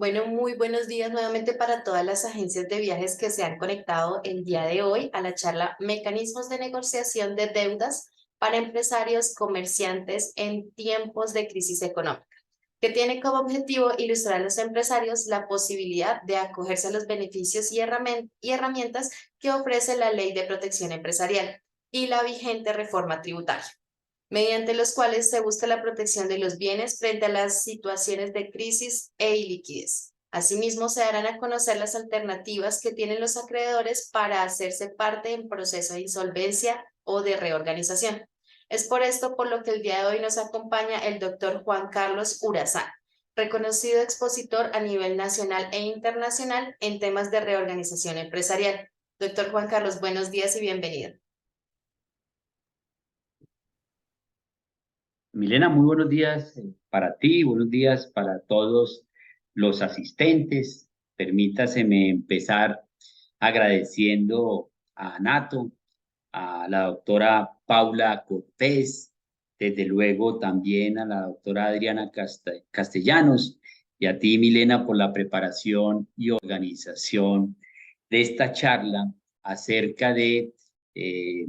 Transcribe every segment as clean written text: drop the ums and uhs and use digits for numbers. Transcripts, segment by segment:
Bueno, muy buenos días nuevamente para todas las agencias de viajes que se han conectado el día de hoy a la charla Mecanismos de negociación de deudas para empresarios comerciantes en tiempos de crisis económica, que tiene como objetivo ilustrar a los empresarios la posibilidad de acogerse a los beneficios y herramientas que ofrece la Ley de Protección Empresarial y la vigente reforma tributaria, mediante los cuales se busca la protección de los bienes frente a las situaciones de crisis e iliquidez. Asimismo, se darán a conocer las alternativas que tienen los acreedores para hacerse parte en proceso de insolvencia o de reorganización. Es por esto por lo que el día de hoy nos acompaña el doctor Juan Carlos Urazán, reconocido expositor a nivel nacional e internacional en temas de reorganización empresarial. Doctor Juan Carlos, buenos días y bienvenido. Milena, muy buenos días para ti, buenos días para todos los asistentes. Permítaseme empezar agradeciendo a Nato, a la doctora Paula Cortés, desde luego también a la doctora Adriana Castellanos y a ti, Milena, por la preparación y organización de esta charla acerca de eh,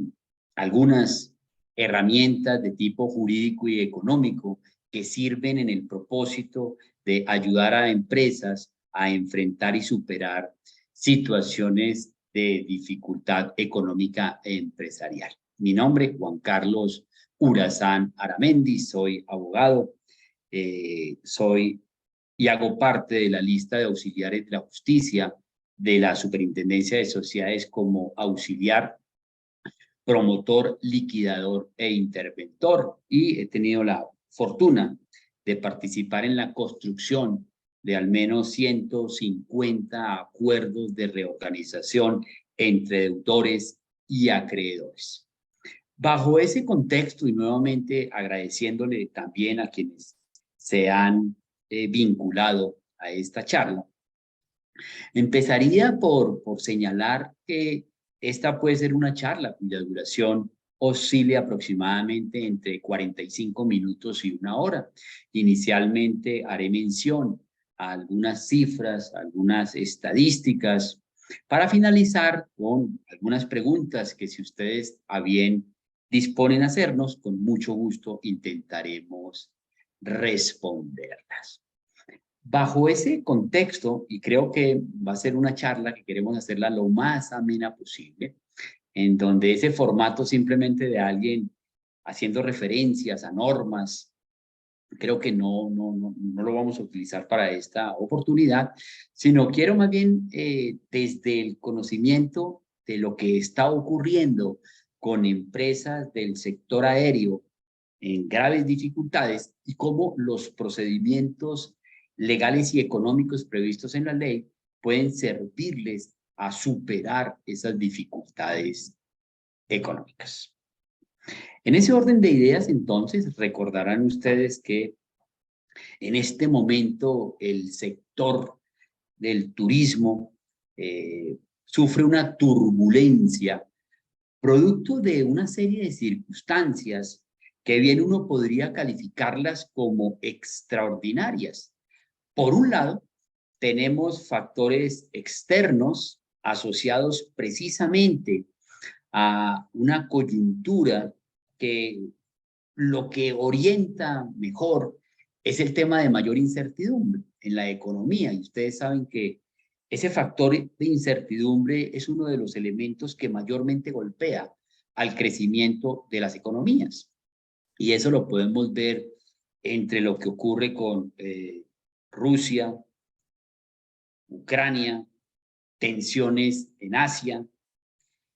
algunas herramientas de tipo jurídico y económico que sirven en el propósito de ayudar a empresas a enfrentar y superar situaciones de dificultad económica e empresarial. Mi nombre es Juan Carlos Urazán Aramendi, soy abogado, soy y hago parte de la lista de auxiliares de la justicia de la Superintendencia de Sociedades como auxiliar, promotor, liquidador e interventor, y he tenido la fortuna de participar en la construcción de al menos 150 acuerdos de reorganización entre deudores y acreedores. Bajo ese contexto, y nuevamente agradeciéndole también a quienes se han vinculado a esta charla, empezaría por señalar que esta puede ser una charla cuya duración oscile aproximadamente entre 45 minutos y una hora. Inicialmente haré mención a algunas cifras, algunas estadísticas, para finalizar con algunas preguntas que, si ustedes a bien disponen a hacernos, con mucho gusto intentaremos responderlas. Bajo ese contexto, y creo que va a ser una charla que queremos hacerla lo más amena posible, en donde ese formato simplemente de alguien haciendo referencias a normas, creo que no lo vamos a utilizar para esta oportunidad, sino quiero más bien desde el conocimiento de lo que está ocurriendo con empresas del sector aéreo en graves dificultades y cómo los procedimientos legales y económicos previstos en la ley pueden servirles a superar esas dificultades económicas. En ese orden de ideas, entonces, recordarán ustedes que en este momento el sector del turismo sufre una turbulencia producto de una serie de circunstancias que bien uno podría calificarlas como extraordinarias. Por un lado, tenemos factores externos asociados precisamente a una coyuntura que lo que orienta mejor es el tema de mayor incertidumbre en la economía. Y ustedes saben que ese factor de incertidumbre es uno de los elementos que mayormente golpea al crecimiento de las economías. Y eso lo podemos ver entre lo que ocurre con Rusia, Ucrania, tensiones en Asia.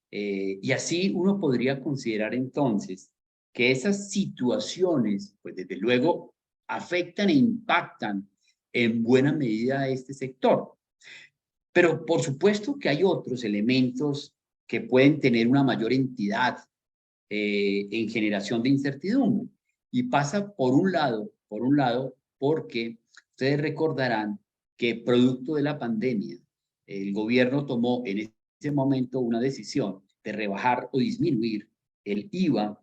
Y así uno podría considerar entonces que esas situaciones, pues desde luego, afectan e impactan en buena medida a este sector. Pero por supuesto que hay otros elementos que pueden tener una mayor entidad en generación de incertidumbre. Y pasa por un lado, porque ustedes recordarán que producto de la pandemia, el gobierno tomó en ese momento una decisión de rebajar o disminuir el IVA,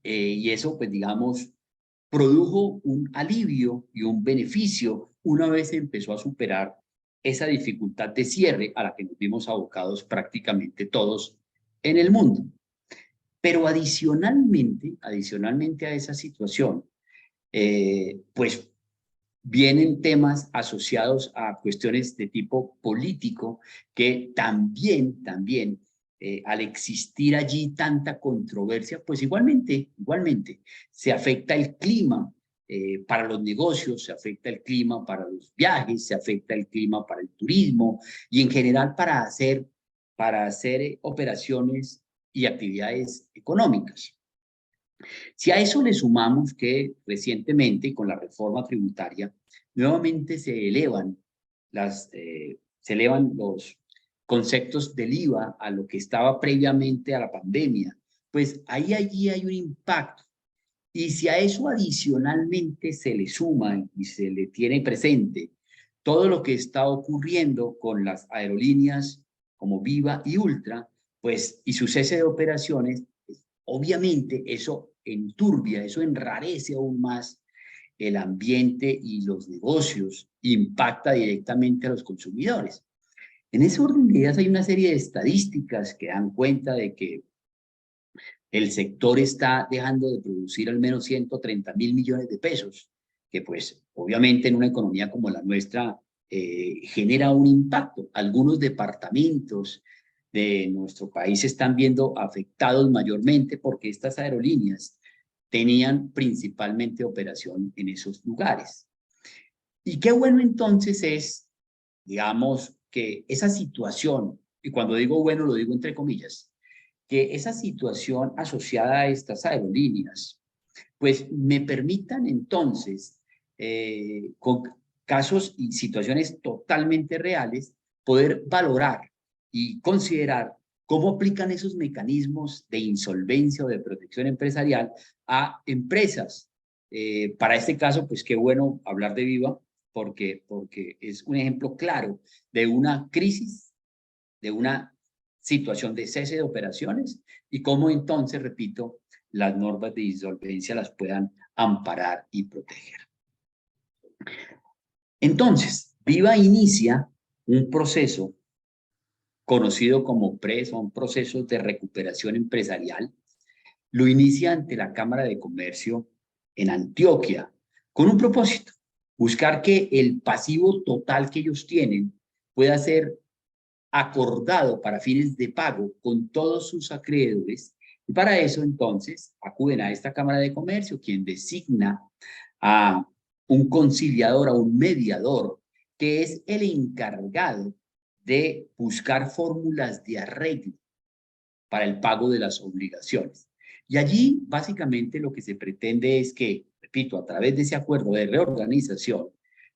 y eso, pues digamos, produjo un alivio y un beneficio una vez se empezó a superar esa dificultad de cierre a la que nos vimos abocados prácticamente todos en el mundo. Pero adicionalmente a esa situación, pues vienen temas asociados a cuestiones de tipo político que también, al existir allí tanta controversia, pues igualmente se afecta el clima para los negocios, se afecta el clima para los viajes, se afecta el clima para el turismo y en general para hacer operaciones y actividades económicas. Si a eso le sumamos que recientemente con la reforma tributaria nuevamente se elevan los conceptos del IVA a lo que estaba previamente a la pandemia, pues allí hay un impacto. Y si a eso adicionalmente se le suma y se le tiene presente todo lo que está ocurriendo con las aerolíneas como Viva y Ultra, pues y su cese de operaciones, pues, obviamente eso enturbia, eso enrarece aún más el ambiente y los negocios, impacta directamente a los consumidores. En ese orden de ideas hay una serie de estadísticas que dan cuenta de que el sector está dejando de producir al menos 130.000 millones de pesos, que pues obviamente en una economía como la nuestra genera un impacto. Algunos departamentos de nuestro país se están viendo afectados mayormente porque estas aerolíneas tenían principalmente operación en esos lugares. Y qué bueno entonces es, digamos, que esa situación, y cuando digo bueno lo digo entre comillas, que esa situación asociada a estas aerolíneas, pues me permitan entonces, con casos y situaciones totalmente reales, poder valorar y considerar cómo aplican esos mecanismos de insolvencia o de protección empresarial a empresas. Para este caso, pues qué bueno hablar de Viva, porque es un ejemplo claro de una crisis, de una situación de cese de operaciones y cómo entonces, repito, las normas de insolvencia las puedan amparar y proteger. Entonces, Viva inicia un proceso conocido como PRE, son procesos de recuperación empresarial. Lo inicia ante la Cámara de Comercio en Antioquia con un propósito, buscar que el pasivo total que ellos tienen pueda ser acordado para fines de pago con todos sus acreedores y para eso entonces acuden a esta Cámara de Comercio quien designa a un conciliador, a un mediador que es el encargado de buscar fórmulas de arreglo para el pago de las obligaciones. Y allí básicamente lo que se pretende es que, repito, a través de ese acuerdo de reorganización,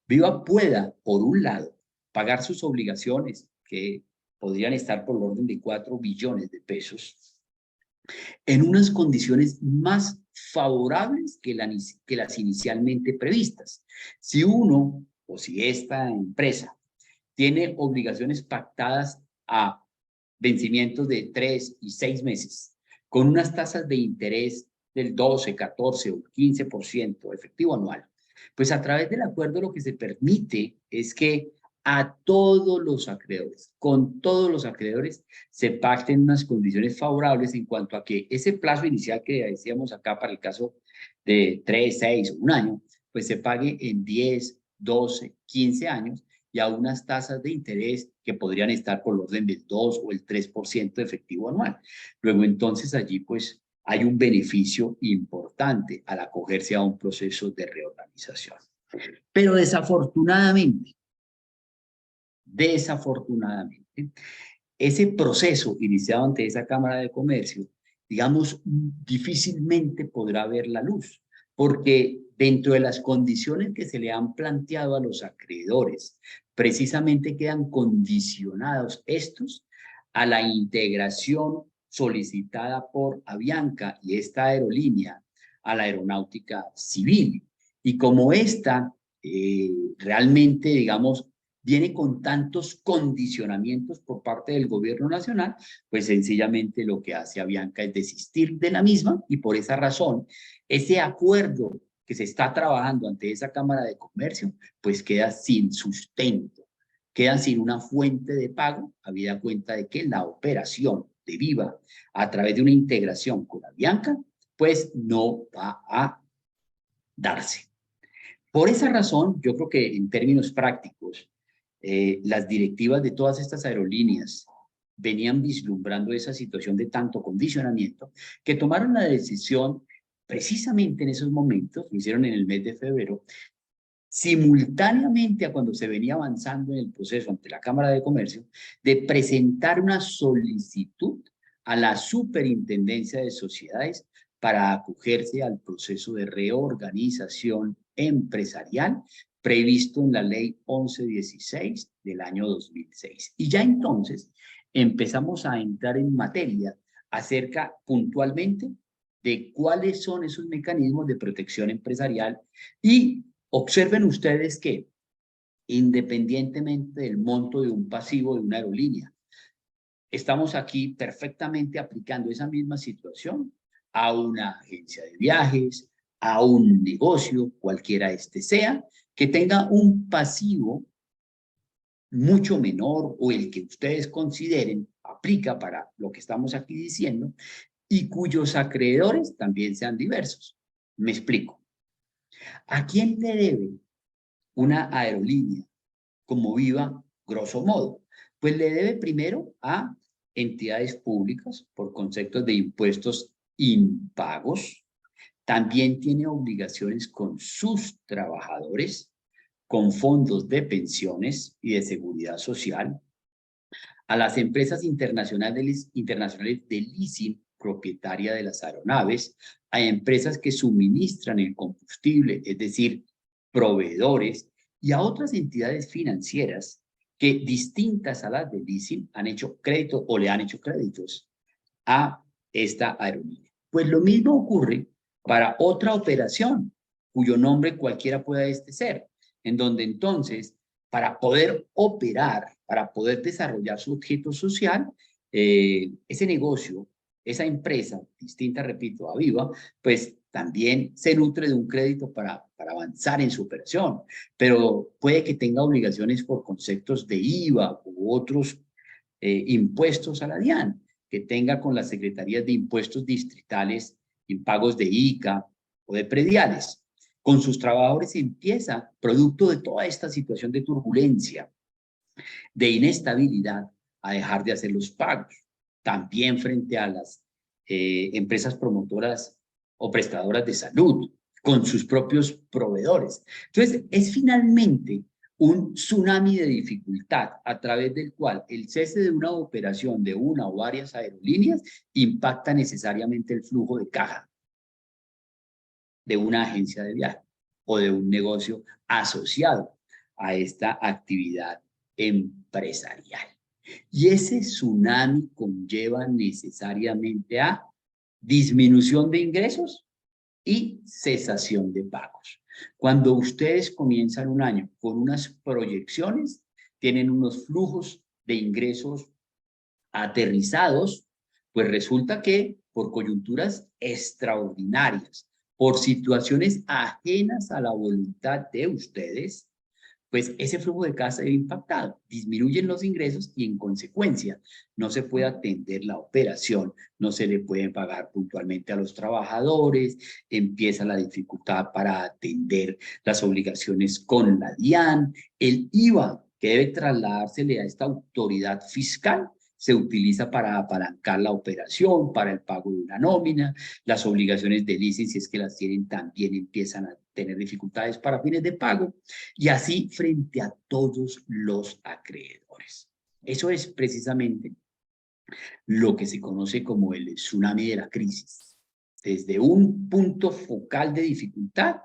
Viva pueda, por un lado, pagar sus obligaciones, que podrían estar por el orden de 4 billones de pesos, en unas condiciones más favorables que las inicialmente previstas. Si uno o si esta empresa tiene obligaciones pactadas a vencimientos de 3 y 6 meses, con unas tasas de interés del 12, 14 o 15% efectivo anual, pues a través del acuerdo lo que se permite es que a todos los acreedores, con todos los acreedores, se pacten unas condiciones favorables en cuanto a que ese plazo inicial que decíamos acá para el caso de 3, 6 o un año, pues se pague en 10, 12, 15 años y a unas tasas de interés que podrían estar por el orden del 2 o el 3% efectivo anual. Luego entonces allí pues hay un beneficio importante al acogerse a un proceso de reorganización. Pero desafortunadamente, ese proceso iniciado ante esa Cámara de Comercio, digamos, difícilmente podrá ver la luz, porque dentro de las condiciones que se le han planteado a los acreedores, precisamente quedan condicionados estos a la integración solicitada por Avianca y esta aerolínea a la aeronáutica civil. Y como esta realmente, digamos, viene con tantos condicionamientos por parte del gobierno nacional, pues sencillamente lo que hace Avianca es desistir de la misma y por esa razón, ese acuerdo que se está trabajando ante esa Cámara de Comercio, pues queda sin sustento, quedan sin una fuente de pago, habida cuenta de que la operación de Viva a través de una integración con Avianca, pues no va a darse. Por esa razón, yo creo que en términos prácticos, las directivas de todas estas aerolíneas venían vislumbrando esa situación de tanto condicionamiento que tomaron la decisión precisamente en esos momentos, lo hicieron en el mes de febrero, simultáneamente a cuando se venía avanzando en el proceso ante la Cámara de Comercio, de presentar una solicitud a la Superintendencia de Sociedades para acogerse al proceso de reorganización empresarial previsto en la Ley 1116 del año 2006. Y ya entonces empezamos a entrar en materia acerca puntualmente de cuáles son esos mecanismos de protección empresarial y observen ustedes que independientemente del monto de un pasivo de una aerolínea, estamos aquí perfectamente aplicando esa misma situación a una agencia de viajes, a un negocio, cualquiera este sea, que tenga un pasivo mucho menor o el que ustedes consideren aplica para lo que estamos aquí diciendo y cuyos acreedores también sean diversos. Me explico. ¿A quién le debe una aerolínea como Viva, grosso modo? Pues le debe primero a entidades públicas por conceptos de impuestos impagos. También tiene obligaciones con sus trabajadores, con fondos de pensiones y de seguridad social, a las empresas internacionales de leasing propietaria de las aeronaves, a empresas que suministran el combustible, es decir, proveedores, y a otras entidades financieras que, distintas a las de leasing, han hecho crédito o le han hecho créditos a esta aerolínea. Pues lo mismo ocurre para otra operación, cuyo nombre cualquiera pueda este ser, en donde entonces, para poder operar, para poder desarrollar su objeto social, ese negocio, esa empresa, distinta, repito, a Viva, pues también se nutre de un crédito para avanzar en su operación, pero puede que tenga obligaciones por conceptos de IVA u otros impuestos a la DIAN, que tenga con las secretarías de impuestos distritales impagos de ICA o de prediales. Con sus trabajadores empieza, producto de toda esta situación de turbulencia, de inestabilidad, a dejar de hacer los pagos. También frente a las empresas promotoras o prestadoras de salud, con sus propios proveedores. Entonces, es finalmente un tsunami de dificultad a través del cual el cese de una operación de una o varias aerolíneas impacta necesariamente el flujo de caja de una agencia de viaje o de un negocio asociado a esta actividad empresarial. Y ese tsunami conlleva necesariamente a disminución de ingresos y cesación de pagos. Cuando ustedes comienzan un año con unas proyecciones, tienen unos flujos de ingresos aterrizados, pues resulta que por coyunturas extraordinarias, por situaciones ajenas a la voluntad de ustedes, pues ese flujo de caja se ve impactado, disminuyen los ingresos y en consecuencia no se puede atender la operación, no se le pueden pagar puntualmente a los trabajadores, empieza la dificultad para atender las obligaciones con la DIAN, el IVA que debe trasladársele a esta autoridad fiscal se utiliza para apalancar la operación, para el pago de una nómina, las obligaciones de leasing, si es que las tienen, también empiezan a tener dificultades para fines de pago, y así frente a todos los acreedores. Eso es precisamente lo que se conoce como el tsunami de la crisis. Desde un punto focal de dificultad,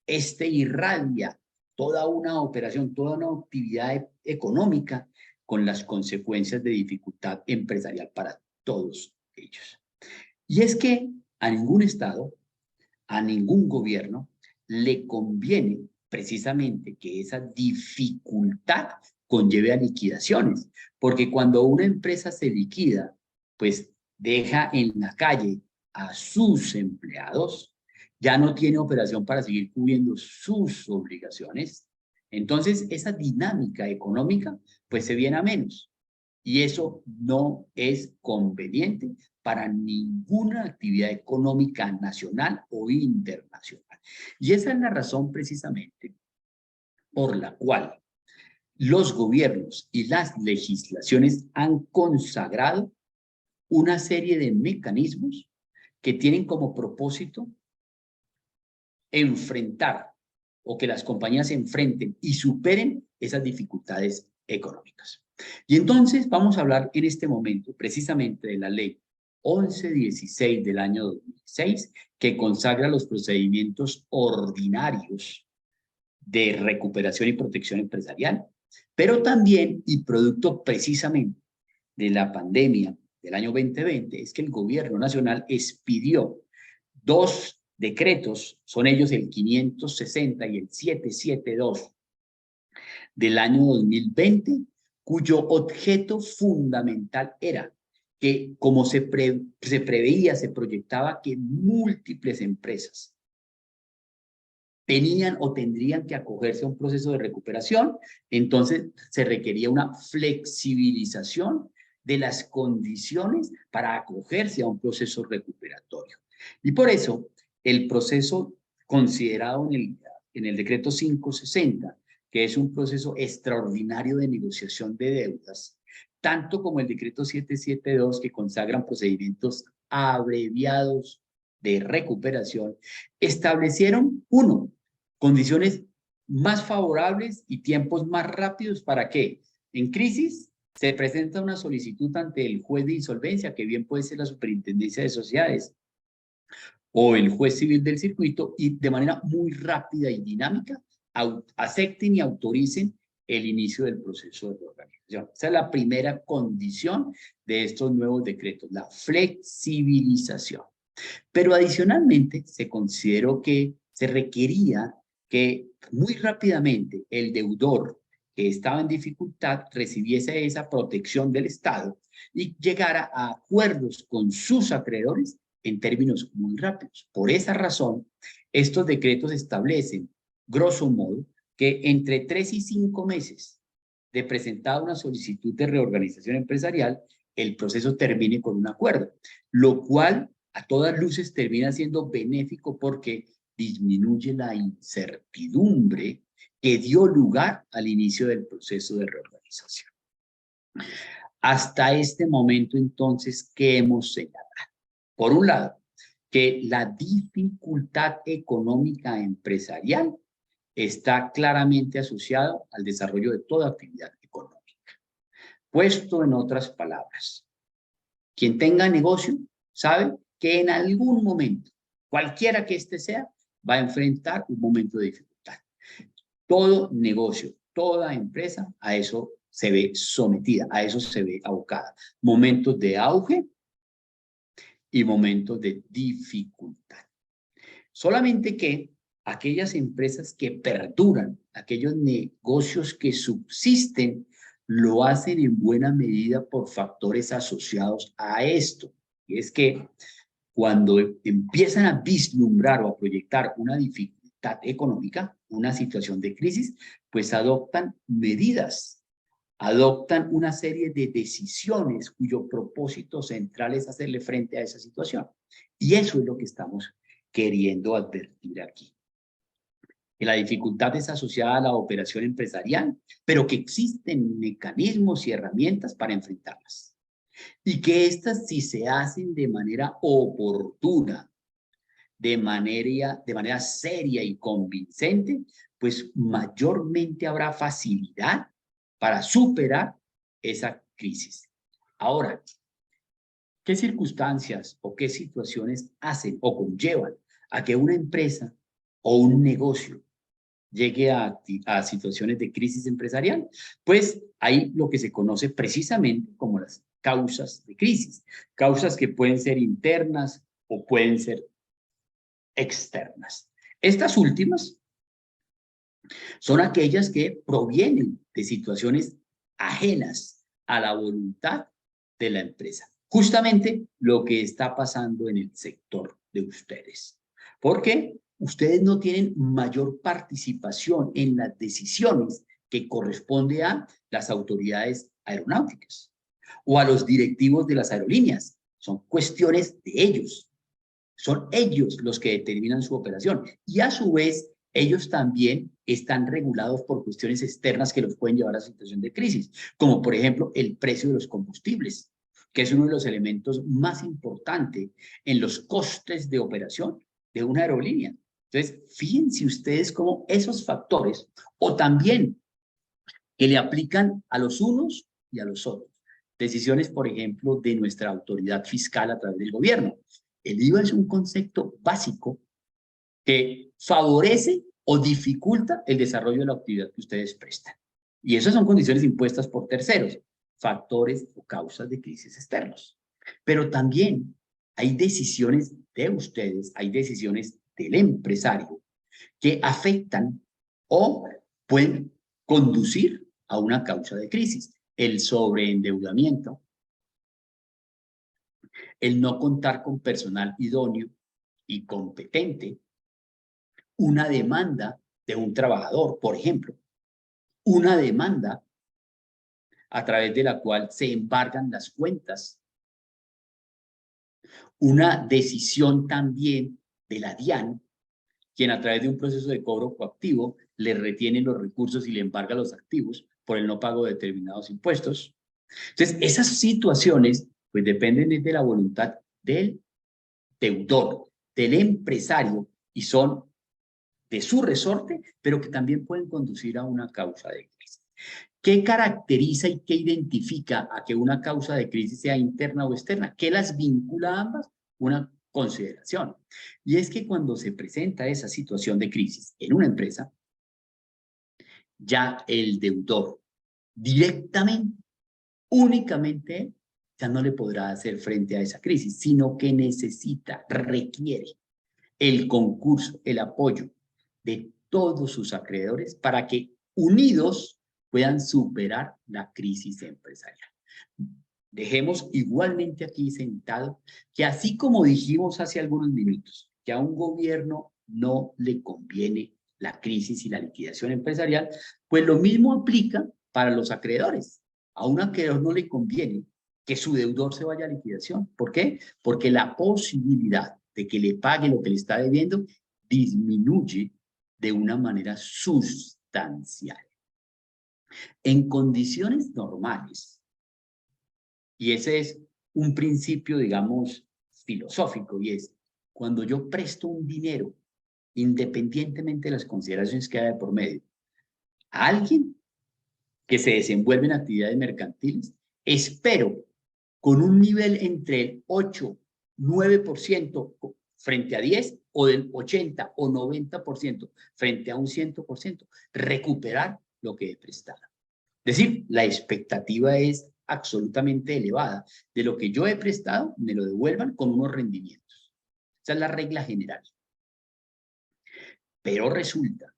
este irradia toda una operación, toda una actividad económica con las consecuencias de dificultad empresarial para todos ellos. Y es que a ningún Estado, a ningún gobierno, le conviene precisamente que esa dificultad conlleve a liquidaciones, porque cuando una empresa se liquida, pues deja en la calle a sus empleados ya no tiene operación para seguir cubriendo sus obligaciones, entonces esa dinámica económica pues se viene a menos. Y eso no es conveniente para ninguna actividad económica nacional o internacional. Y esa es la razón precisamente por la cual los gobiernos y las legislaciones han consagrado una serie de mecanismos que tienen como propósito enfrentar o que las compañías enfrenten y superen esas dificultades económicas. Y entonces vamos a hablar en este momento precisamente de la ley 1116 del año 2006, que consagra los procedimientos ordinarios de recuperación y protección empresarial, pero también, y producto precisamente de la pandemia del año 2020, es que el gobierno nacional expidió dos decretos, son ellos el 560 y el 772 del año 2020, cuyo objeto fundamental era que, como se preveía, se proyectaba que múltiples empresas tenían o tendrían que acogerse a un proceso de recuperación, entonces se requería una flexibilización de las condiciones para acogerse a un proceso recuperatorio. Y por eso, el proceso considerado en el decreto 560, que es un proceso extraordinario de negociación de deudas, tanto como el decreto 772, que consagran procedimientos abreviados de recuperación, establecieron, uno, condiciones más favorables y tiempos más rápidos para que en crisis se presenta una solicitud ante el juez de insolvencia, que bien puede ser la Superintendencia de Sociedades o el juez civil del circuito, y de manera muy rápida y dinámica acepten y autoricen el inicio del proceso de reorganización. Esa es la primera condición de estos nuevos decretos, la flexibilización. Pero adicionalmente se consideró que se requería que muy rápidamente el deudor que estaba en dificultad recibiese esa protección del Estado y llegara a acuerdos con sus acreedores en términos muy rápidos. Por esa razón, estos decretos establecen, grosso modo, que entre 3 y 5 meses de presentar una solicitud de reorganización empresarial, el proceso termine con un acuerdo, lo cual a todas luces termina siendo benéfico porque disminuye la incertidumbre que dio lugar al inicio del proceso de reorganización. Hasta este momento, entonces, ¿qué hemos señalado? Por un lado, que la dificultad económica empresarial está claramente asociada al desarrollo de toda actividad económica. Puesto en otras palabras, quien tenga negocio sabe que en algún momento, cualquiera que éste sea, va a enfrentar un momento de dificultad. Todo negocio, toda empresa, a eso se ve sometida, a eso se ve abocada. Momentos de auge y momentos de dificultad. Solamente que aquellas empresas que perduran, aquellos negocios que subsisten, lo hacen en buena medida por factores asociados a esto. Y es que cuando empiezan a vislumbrar o a proyectar una dificultad económica, una situación de crisis, pues adoptan medidas, adoptan una serie de decisiones cuyo propósito central es hacerle frente a esa situación. Y eso es lo que estamos queriendo advertir aquí. Que la dificultad es asociada a la operación empresarial, pero que existen mecanismos y herramientas para enfrentarlas. Y que estas, si se hacen de manera oportuna, de manera seria y convincente, pues mayormente habrá facilidad para superar esa crisis. Ahora, ¿qué circunstancias o qué situaciones hacen o conllevan a que una empresa o un negocio llegue a situaciones de crisis empresarial? Pues hay lo que se conoce precisamente como las causas de crisis. Causas que pueden ser internas o pueden ser externas. Estas últimas son aquellas que provienen de situaciones ajenas a la voluntad de la empresa. Justamente lo que está pasando en el sector de ustedes. porque ustedes no tienen mayor participación en las decisiones que corresponde a las autoridades aeronáuticas o a los directivos de las aerolíneas. Son cuestiones de ellos. Son ellos los que determinan su operación. Y a su vez, ellos también están regulados por cuestiones externas que los pueden llevar a situación de crisis, como por ejemplo el precio de los combustibles, que es uno de los elementos más importantes en los costes de operación de una aerolínea. Entonces, fíjense ustedes cómo esos factores, o también que le aplican a los unos y a los otros. Decisiones, por ejemplo, de nuestra autoridad fiscal a través del gobierno. El IVA es un concepto básico que favorece o dificulta el desarrollo de la actividad que ustedes prestan. Y esas son condiciones impuestas por terceros, factores o causas de crisis externos. Pero también hay decisiones de ustedes, hay decisiones del empresario que afectan o pueden conducir a una causa de crisis. El sobreendeudamiento, el no contar con personal idóneo y competente, una demanda de un trabajador, por ejemplo, una demanda a través de la cual se embargan las cuentas, una decisión también de la DIAN, quien a través de un proceso de cobro coactivo le retiene los recursos y le embarga los activos por el no pago de determinados impuestos. Entonces, esas situaciones pues dependen de la voluntad del deudor, del empresario, y son de su resorte, pero que también pueden conducir a una causa de crisis. ¿Qué caracteriza y qué identifica a que una causa de crisis sea interna o externa? ¿Qué las vincula a ambas? Una consideración. Y es que cuando se presenta esa situación de crisis en una empresa, ya el deudor directamente, únicamente, ya no le podrá hacer frente a esa crisis, sino que necesita, requiere el concurso, el apoyo de todos sus acreedores para que unidos puedan superar la crisis empresarial. Dejemos igualmente aquí sentado que así como dijimos hace algunos minutos, que a un gobierno no le conviene la crisis y la liquidación empresarial, pues lo mismo aplica para los acreedores. A un acreedor no le conviene que su deudor se vaya a liquidación. ¿Por qué? Porque la posibilidad de que le pague lo que le está debiendo disminuye de una manera sustancial. En condiciones normales, y ese es un principio, digamos, filosófico, y es cuando yo presto un dinero, independientemente de las consideraciones que haya de por medio, a alguien que se desenvuelve en actividades mercantiles, espero con un nivel entre el 8, 9% frente a 10 o del 80 o 90% frente a un 100%, recuperar lo que he prestado. Es decir, la expectativa es absolutamente elevada. De lo que yo he prestado, me lo devuelvan con unos rendimientos. Esa es la regla general. Pero resulta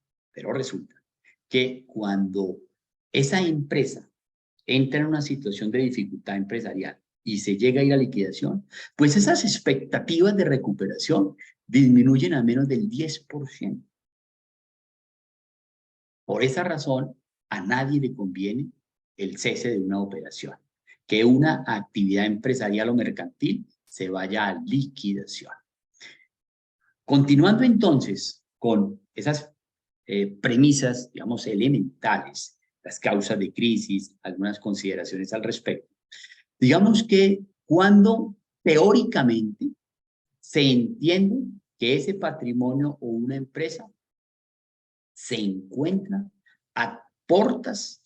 que cuando esa empresa entra en una situación de dificultad empresarial y se llega a ir a liquidación, pues esas expectativas de recuperación disminuyen a menos del 10%. Por esa razón, a nadie le conviene el cese de una operación, que una actividad empresarial o mercantil se vaya a liquidación. Continuando entonces con esas premisas, digamos, elementales, las causas de crisis, algunas consideraciones al respecto. Digamos que cuando teóricamente se entiende que ese patrimonio o una empresa se encuentra a portas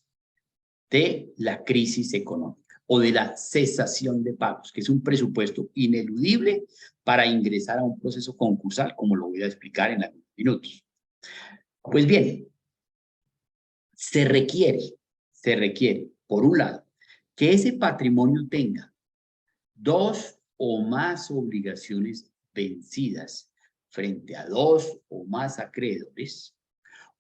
de la crisis económica o de la cesación de pagos, que es un presupuesto ineludible para ingresar a un proceso concursal, como lo voy a explicar en algunos minutos. Pues bien, se requiere, por un lado, que ese patrimonio tenga 2 o más obligaciones vencidas frente a 2 o más acreedores,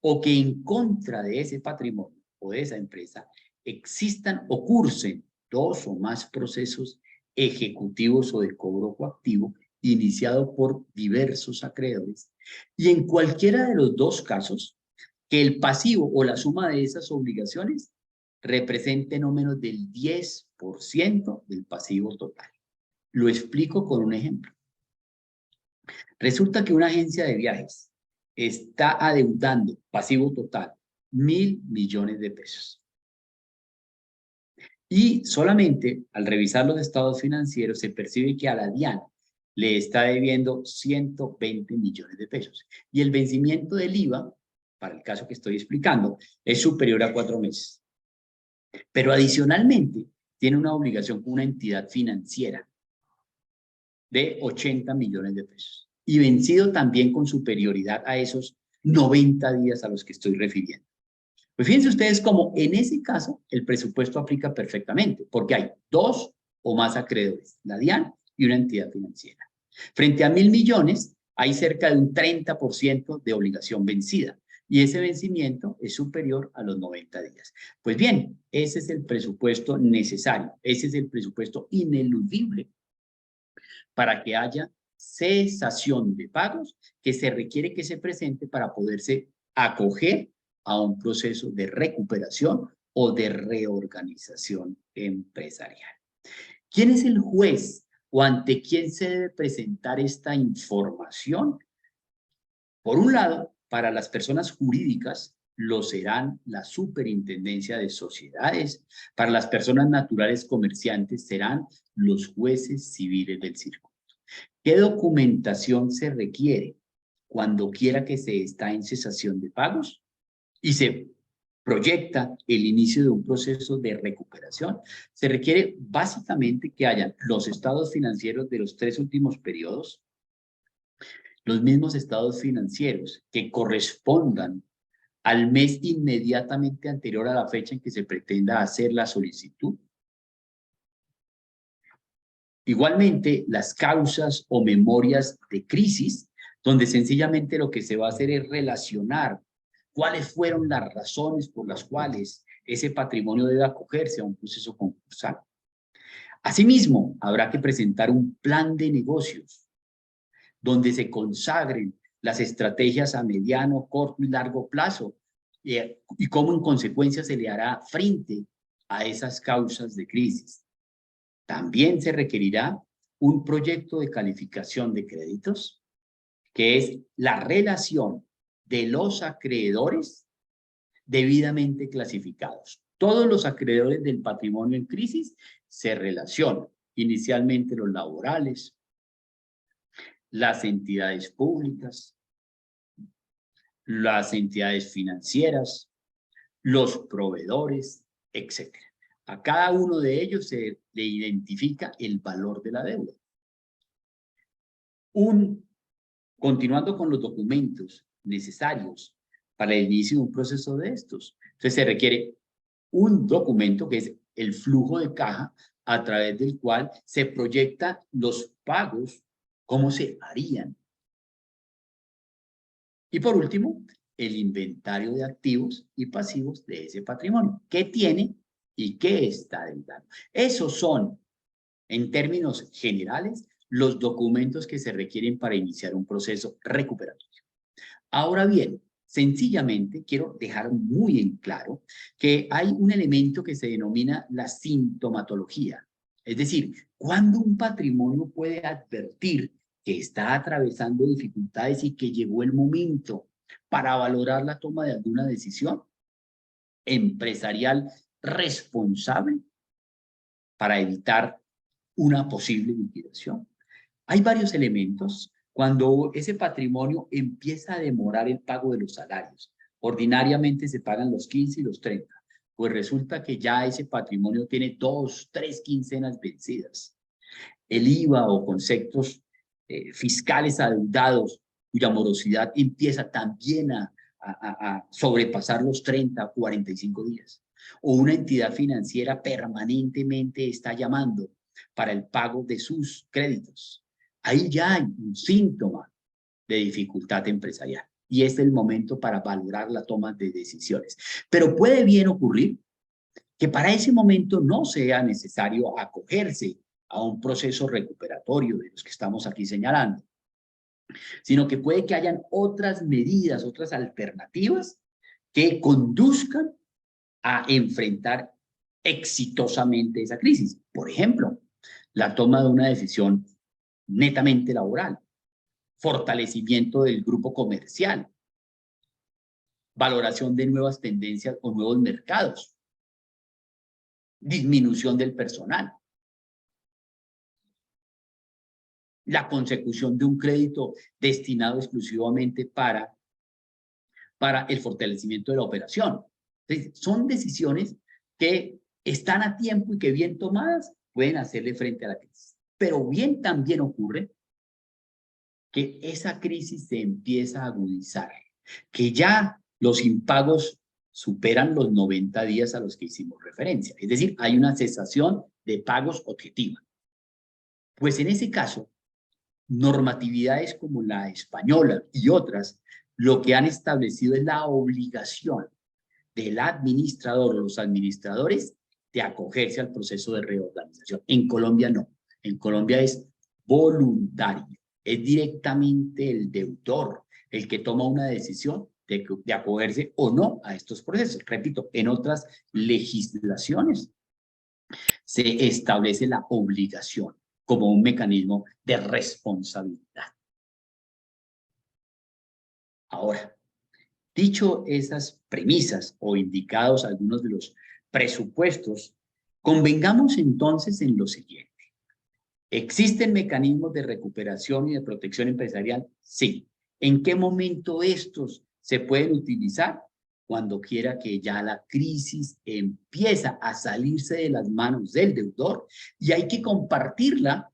o que en contra de ese patrimonio o de esa empresa existan o cursen 2 o más procesos ejecutivos o de cobro coactivo iniciado por diversos acreedores, y en cualquiera de los dos casos, que el pasivo o la suma de esas obligaciones represente no menos del 10% del pasivo total. Lo explico con un ejemplo. Resulta que una agencia de viajes está adeudando pasivo total 1.000 millones de pesos. Y solamente al revisar los estados financieros se percibe que a la DIAN le está debiendo 120 millones de pesos. Y el vencimiento del IVA, para el caso que estoy explicando, es superior a 4 meses. Pero adicionalmente tiene una obligación con una entidad financiera de 80 millones de pesos. Y vencido también con superioridad a esos 90 días a los que estoy refiriendo. Pues fíjense ustedes cómo en ese caso el presupuesto aplica perfectamente, porque hay dos o más acreedores, la DIAN y una entidad financiera. Frente a 1.000 millones hay cerca de un 30% de obligación vencida y ese vencimiento es superior a los 90 días. Pues bien, ese es el presupuesto necesario, ese es el presupuesto ineludible para que haya cesación de pagos que se requiere que se presente para poderse acoger a un proceso de recuperación o de reorganización empresarial. ¿Quién es el juez o ante quién se debe presentar esta información? Por un lado, para las personas jurídicas lo serán la Superintendencia de Sociedades, para las personas naturales comerciantes serán los jueces civiles del circuito. ¿Qué documentación se requiere cuando quiera que se está en cesación de pagos y se proyecta el inicio de un proceso de recuperación? Se requiere básicamente que hayan los estados financieros de los 3 últimos periodos, los mismos estados financieros que correspondan al mes inmediatamente anterior a la fecha en que se pretenda hacer la solicitud. Igualmente, las causas o memorias de crisis, donde sencillamente lo que se va a hacer es relacionar cuáles fueron las razones por las cuales ese patrimonio debe acogerse a un proceso concursal. Asimismo, habrá que presentar un plan de negocios donde se consagren las estrategias a mediano, corto y largo plazo y cómo en consecuencia se le hará frente a esas causas de crisis. También se requerirá un proyecto de calificación de créditos, que es la relación de los acreedores debidamente clasificados. Todos los acreedores del patrimonio en crisis se relacionan, inicialmente los laborales, las entidades públicas, las entidades financieras, los proveedores, etc. A cada uno de ellos se le identifica el valor de la deuda. Continuando con los documentos necesarios para el inicio de un proceso de estos. Entonces se requiere un documento que es el flujo de caja a través del cual se proyectan los pagos, cómo se harían. Y por último, el inventario de activos y pasivos de ese patrimonio. ¿Qué tiene y qué está deudando? Esos son, en términos generales, los documentos que se requieren para iniciar un proceso recuperatorio. Ahora bien, sencillamente quiero dejar muy en claro que hay un elemento que se denomina la sintomatología. Es decir, cuando un patrimonio puede advertir que está atravesando dificultades y que llegó el momento para valorar la toma de alguna decisión empresarial responsable para evitar una posible liquidación. Hay varios elementos cuando ese patrimonio empieza a demorar el pago de los salarios. Ordinariamente se pagan los 15 y los 30, pues resulta que ya ese patrimonio tiene 2, 3 quincenas vencidas. El IVA o conceptos fiscales adeudados cuya morosidad empieza también a sobrepasar los 30 o 45 días. O una entidad financiera permanentemente está llamando para el pago de sus créditos. Ahí ya hay un síntoma de dificultad empresarial y es el momento para valorar la toma de decisiones. Pero puede bien ocurrir que para ese momento no sea necesario acogerse a un proceso recuperatorio de los que estamos aquí señalando, sino que puede que hayan otras medidas, otras alternativas que conduzcan a enfrentar exitosamente esa crisis. Por ejemplo, la toma de una decisión netamente laboral, fortalecimiento del grupo comercial, valoración de nuevas tendencias o nuevos mercados, disminución del personal, la consecución de un crédito destinado exclusivamente para el fortalecimiento de la operación. Entonces, son decisiones que están a tiempo y que bien tomadas pueden hacerle frente a la crisis. Pero bien también ocurre que esa crisis se empieza a agudizar, que ya los impagos superan los 90 días a los que hicimos referencia. Es decir, hay una cesación de pagos objetiva. Pues en ese caso, normatividades como la española y otras, lo que han establecido es la obligación del administrador o los administradores de acogerse al proceso de reorganización. En Colombia no. En Colombia es voluntario. Es directamente el deudor el que toma una decisión de acogerse o no a estos procesos. Repito, en otras legislaciones se establece la obligación como un mecanismo de responsabilidad. Ahora, dicho esas premisas o indicados algunos de los presupuestos, convengamos entonces en lo siguiente. ¿Existen mecanismos de recuperación y de protección empresarial? Sí. ¿En qué momento estos se pueden utilizar? Cuando quiera que ya la crisis empieza a salirse de las manos del deudor y hay que compartirla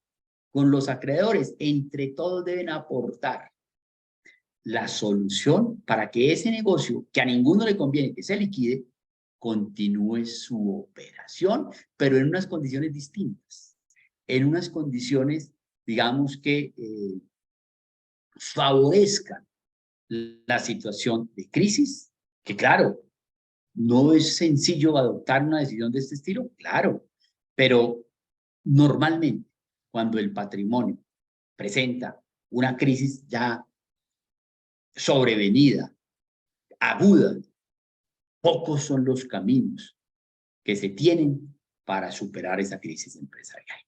con los acreedores. Entre todos deben aportar la solución para que ese negocio, que a ninguno le conviene que se liquide, continúe su operación, pero en unas condiciones distintas, en unas condiciones, digamos, que favorezcan la situación de crisis, que claro, no es sencillo adoptar una decisión de este estilo, claro, pero normalmente cuando el patrimonio presenta una crisis ya sobrevenida, aguda, pocos son los caminos que se tienen para superar esa crisis empresarial.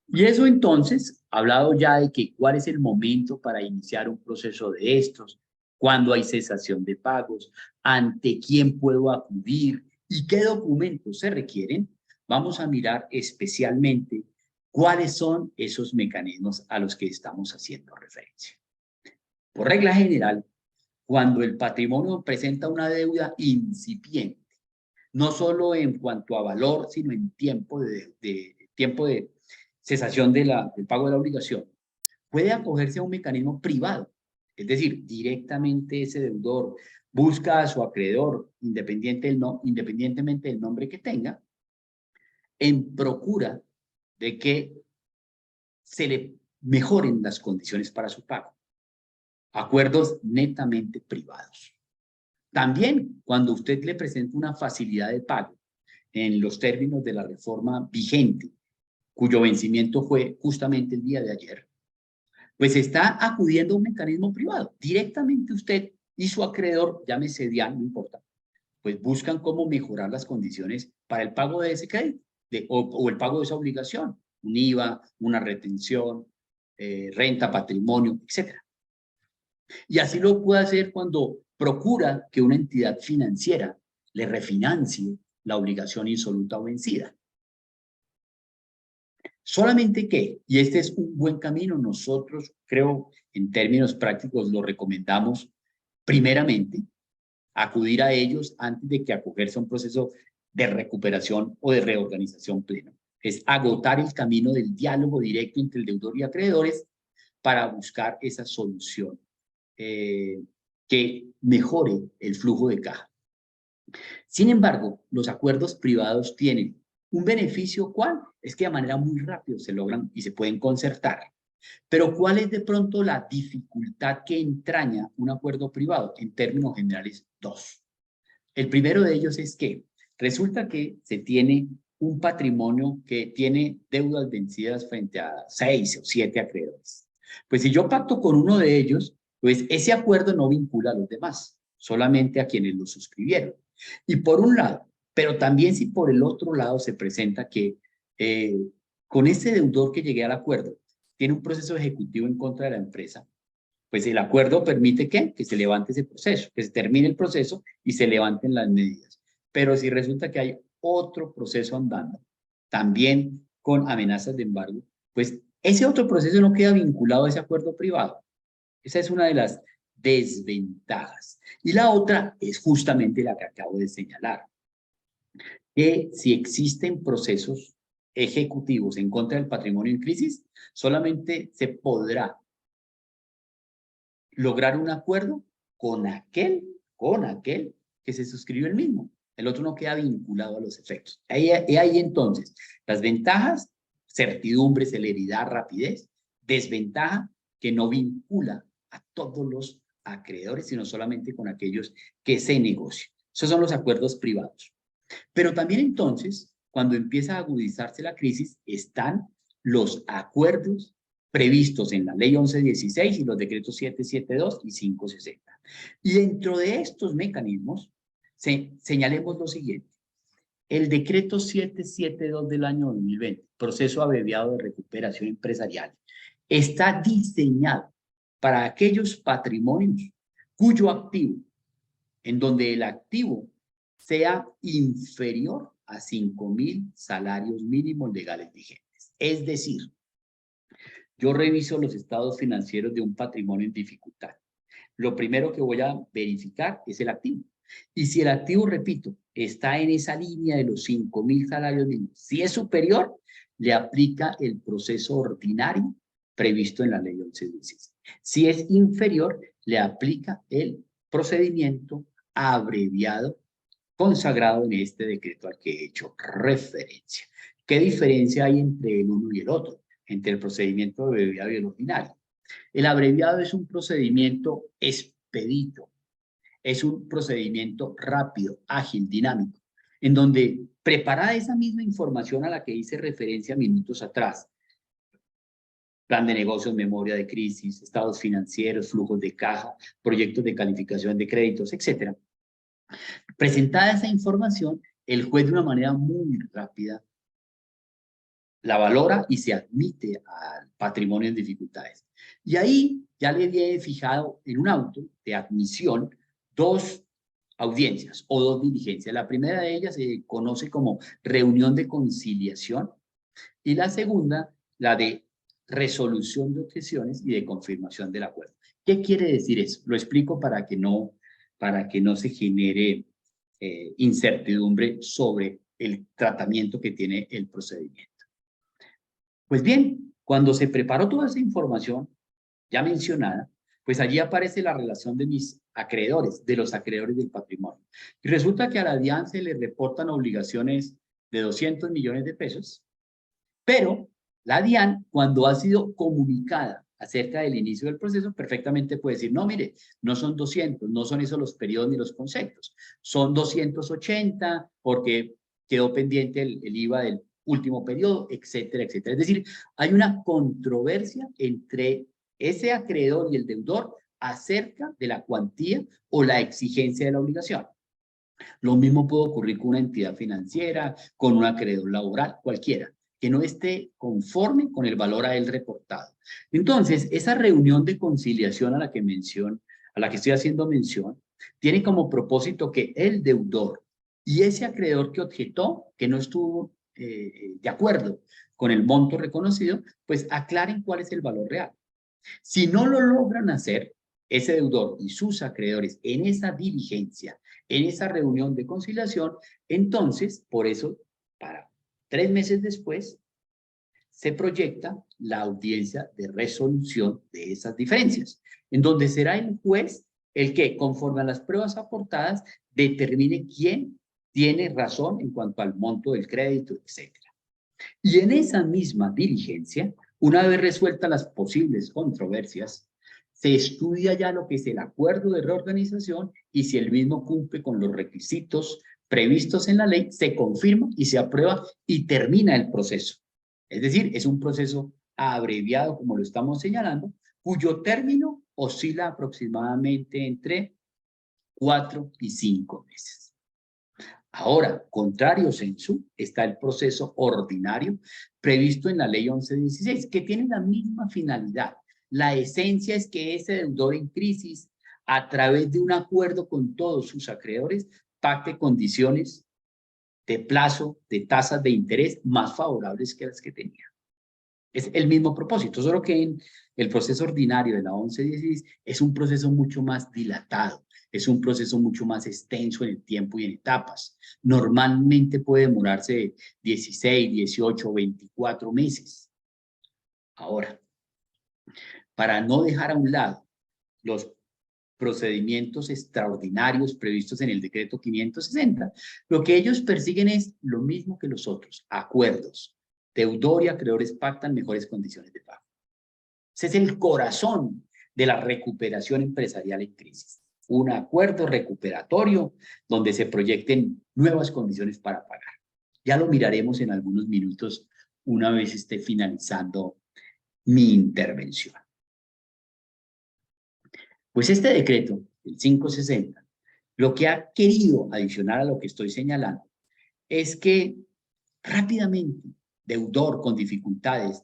Y eso entonces, hablado ya de que cuál es el momento para iniciar un proceso de estos, cuándo hay cesación de pagos, ante quién puedo acudir y qué documentos se requieren, vamos a mirar especialmente cuáles son esos mecanismos a los que estamos haciendo referencia. Por regla general, cuando el patrimonio presenta una deuda incipiente, no solo en cuanto a valor, sino en tiempo de cesación del pago de la obligación, puede acogerse a un mecanismo privado, es decir, directamente ese deudor busca a su acreedor, independientemente del nombre que tenga, en procura de que se le mejoren las condiciones para su pago. Acuerdos netamente privados. También, cuando usted le presenta una facilidad de pago en los términos de la reforma vigente, cuyo vencimiento fue justamente el día de ayer, pues está acudiendo a un mecanismo privado. Directamente usted y su acreedor, llámese DIAN, no importa, pues buscan cómo mejorar las condiciones para el pago de ese crédito o el pago de esa obligación, un IVA, una retención, renta, patrimonio, etc. Y así lo puede hacer cuando procura que una entidad financiera le refinancie la obligación insoluta o vencida. Solamente que, y este es un buen camino, nosotros creo en términos prácticos lo recomendamos primeramente, acudir a ellos antes de que acogerse a un proceso de recuperación o de reorganización pleno. Es agotar el camino del diálogo directo entre el deudor y acreedores para buscar esa solución que mejore el flujo de caja. Sin embargo, los acuerdos privados tienen un beneficio, ¿cuál? Es que de manera muy rápida se logran y se pueden concertar. Pero ¿cuál es de pronto la dificultad que entraña un acuerdo privado? En términos generales, dos. El primero de ellos es que resulta que se tiene un patrimonio que tiene deudas vencidas frente a 6 o 7 acreedores. Pues si yo pacto con uno de ellos, pues ese acuerdo no vincula a los demás, solamente a quienes lo suscribieron. Y por un lado, pero también si por el otro lado se presenta que con ese deudor que llegué al acuerdo tiene un proceso ejecutivo en contra de la empresa, pues el acuerdo permite que se levante ese proceso, que se termine el proceso y se levanten las medidas. Pero si resulta que hay otro proceso andando, también con amenazas de embargo, pues ese otro proceso no queda vinculado a ese acuerdo privado. Esa es una de las desventajas. Y la otra es justamente la que acabo de señalar, que si existen procesos ejecutivos en contra del patrimonio en crisis, solamente se podrá lograr un acuerdo con aquel que se suscribió el mismo. El otro no queda vinculado a los efectos. Ahí entonces las ventajas: certidumbre, celeridad, rapidez. Desventaja: que no vincula a todos los acreedores, sino solamente con aquellos que se negocian. Esos son los acuerdos privados. Pero también entonces, cuando empieza a agudizarse la crisis, están los acuerdos previstos en la ley 1116 y los decretos 772 y 560. Y dentro de estos mecanismos, señalemos lo siguiente. El decreto 772 del año 2020, proceso abreviado de recuperación empresarial, está diseñado para aquellos patrimonios cuyo activo, en donde el activo sea inferior a 5.000 salarios mínimos legales vigentes. Es decir, yo reviso los estados financieros de un patrimonio en dificultad. Lo primero que voy a verificar es el activo. Y si el activo, repito, está en esa línea de los 5.000 salarios mínimos, si es superior, le aplica el proceso ordinario previsto en la ley 1116. Si es inferior, le aplica el procedimiento abreviado consagrado en este decreto al que he hecho referencia. ¿Qué diferencia hay entre el uno y el otro? Entre el procedimiento abreviado y el ordinario. El abreviado es un procedimiento expedito, es un procedimiento rápido, ágil, dinámico, en donde preparada esa misma información a la que hice referencia minutos atrás, plan de negocios, memoria de crisis, estados financieros, flujos de caja, proyectos de calificación de créditos, etcétera. Presentada esa información, el juez de una manera muy rápida la valora y se admite al patrimonio en dificultades. Y ahí ya le había fijado en un auto de admisión 2 audiencias o 2 diligencias. La primera de ellas se conoce como reunión de conciliación y la segunda, la de resolución de objeciones y de confirmación del acuerdo. ¿Qué quiere decir eso? Lo explico para que no se genere incertidumbre sobre el tratamiento que tiene el procedimiento. Pues bien, cuando se preparó toda esa información ya mencionada, pues allí aparece la relación de mis acreedores, de los acreedores del patrimonio. Y resulta que a la DIAN se le reportan obligaciones de 200 millones de pesos, pero la DIAN, cuando ha sido comunicada acerca del inicio del proceso, perfectamente puede decir, no, mire, no son 200, no son esos los periodos ni los conceptos, son 280 porque quedó pendiente el IVA del último periodo, etcétera, etcétera. Es decir, hay una controversia entre ese acreedor y el deudor acerca de la cuantía o la exigencia de la obligación. Lo mismo puede ocurrir con una entidad financiera, con un acreedor laboral, cualquiera, que no esté conforme con el valor a él reportado. Entonces, esa reunión de conciliación a la que estoy haciendo mención, tiene como propósito que el deudor y ese acreedor que objetó, que no estuvo de acuerdo con el monto reconocido, pues aclaren cuál es el valor real. Si no lo logran hacer, ese deudor y sus acreedores en esa diligencia, en esa reunión de conciliación, entonces, por eso, para 3 meses después, se proyecta la audiencia de resolución de esas diferencias, en donde será el juez el que, conforme a las pruebas aportadas, determine quién tiene razón en cuanto al monto del crédito, etc. Y en esa misma diligencia, una vez resueltas las posibles controversias, se estudia ya lo que es el acuerdo de reorganización y si el mismo cumple con los requisitos previstos en la ley, se confirma y se aprueba y termina el proceso. Es decir, es un proceso abreviado, como lo estamos señalando, cuyo término oscila aproximadamente entre 4 y 5 meses. Ahora, contrario sensu, está el proceso ordinario previsto en la ley 1116, que tiene la misma finalidad. La esencia es que ese deudor en crisis, a través de un acuerdo con todos sus acreedores, pacte condiciones de plazo, de tasas de interés más favorables que las que tenía. Es el mismo propósito, solo que en el proceso ordinario de la 1116 es un proceso mucho más dilatado, es un proceso mucho más extenso en el tiempo y en etapas. Normalmente puede demorarse 16, 18, 24 meses. Ahora, para no dejar a un lado los procedimientos extraordinarios previstos en el decreto 560, lo que ellos persiguen es lo mismo que los otros, acuerdos. Deudor y acreedores pactan mejores condiciones de pago. Ese es el corazón de la recuperación empresarial en crisis. Un acuerdo recuperatorio donde se proyecten nuevas condiciones para pagar. Ya lo miraremos en algunos minutos una vez esté finalizando mi intervención. Pues este decreto, el 560, lo que ha querido adicionar a lo que estoy señalando es que rápidamente deudor con dificultades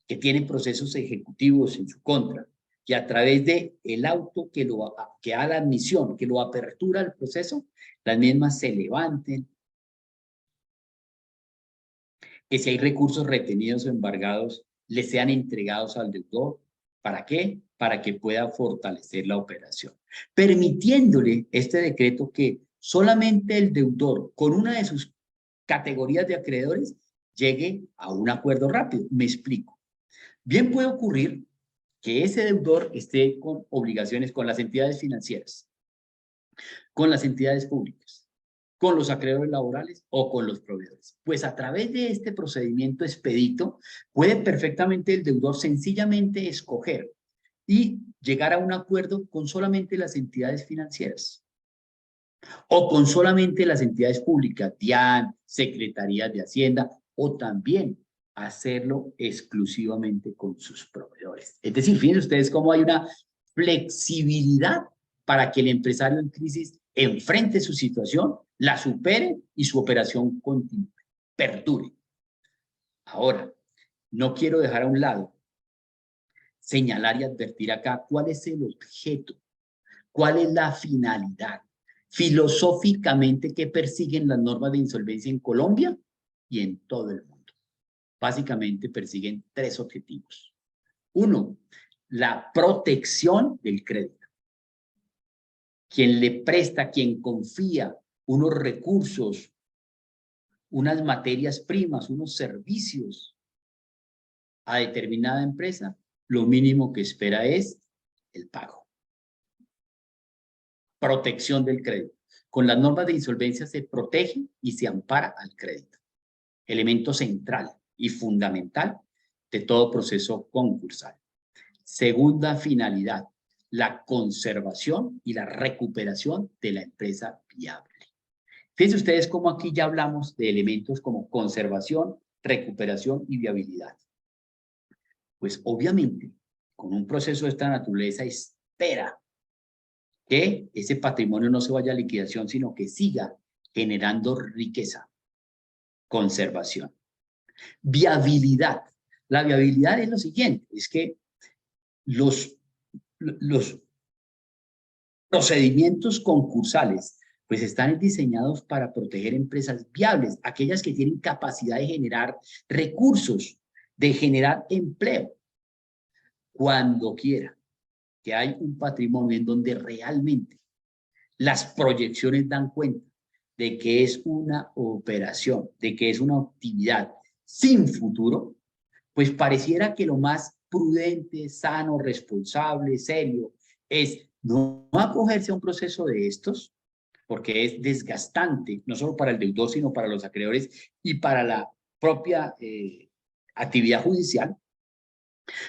que tiene procesos ejecutivos en su contra y a través de el auto que da la admisión, que lo apertura al proceso, las mismas se levanten, que si hay recursos retenidos o embargados, les sean entregados al deudor. ¿Para qué? Para que pueda fortalecer la operación, permitiéndole este decreto que solamente el deudor con una de sus categorías de acreedores llegue a un acuerdo rápido. Me explico. Bien puede ocurrir que ese deudor esté con obligaciones con las entidades financieras, con las entidades públicas, con los acreedores laborales o con los proveedores. Pues a través de este procedimiento expedito puede perfectamente el deudor sencillamente escoger y llegar a un acuerdo con solamente las entidades financieras o con solamente las entidades públicas, DIAN, Secretarías de Hacienda, o también hacerlo exclusivamente con sus proveedores. Es decir, fíjense ustedes cómo hay una flexibilidad para que el empresario en crisis enfrente su situación, la supere y su operación continúe, perdure. Ahora, no quiero dejar a un lado señalar y advertir acá cuál es el objeto, cuál es la finalidad, filosóficamente que persiguen las normas de insolvencia en Colombia y en todo el mundo. Básicamente persiguen tres objetivos. Uno, la protección del crédito. Quien le presta, quien confía unos recursos, unas materias primas, unos servicios a determinada empresa, lo mínimo que espera es el pago. Protección del crédito. Con las normas de insolvencia se protege y se ampara al crédito. Elemento central y fundamental de todo proceso concursal. Segunda finalidad, la conservación y la recuperación de la empresa viable. Fíjense ustedes cómo aquí ya hablamos de elementos como conservación, recuperación y viabilidad. Pues obviamente, con un proceso de esta naturaleza espera que ese patrimonio no se vaya a liquidación, sino que siga generando riqueza. Conservación. Viabilidad. La viabilidad es lo siguiente, es que los procedimientos concursales pues están diseñados para proteger empresas viables, aquellas que tienen capacidad de generar recursos, de generar empleo, cuando quiera que hay un patrimonio en donde realmente las proyecciones dan cuenta de que es una operación, de que es una actividad sin futuro, pues pareciera que lo más prudente, sano, responsable, serio, es no acogerse a un proceso de estos, porque es desgastante, no solo para el deudor, sino para los acreedores y para la propia actividad judicial,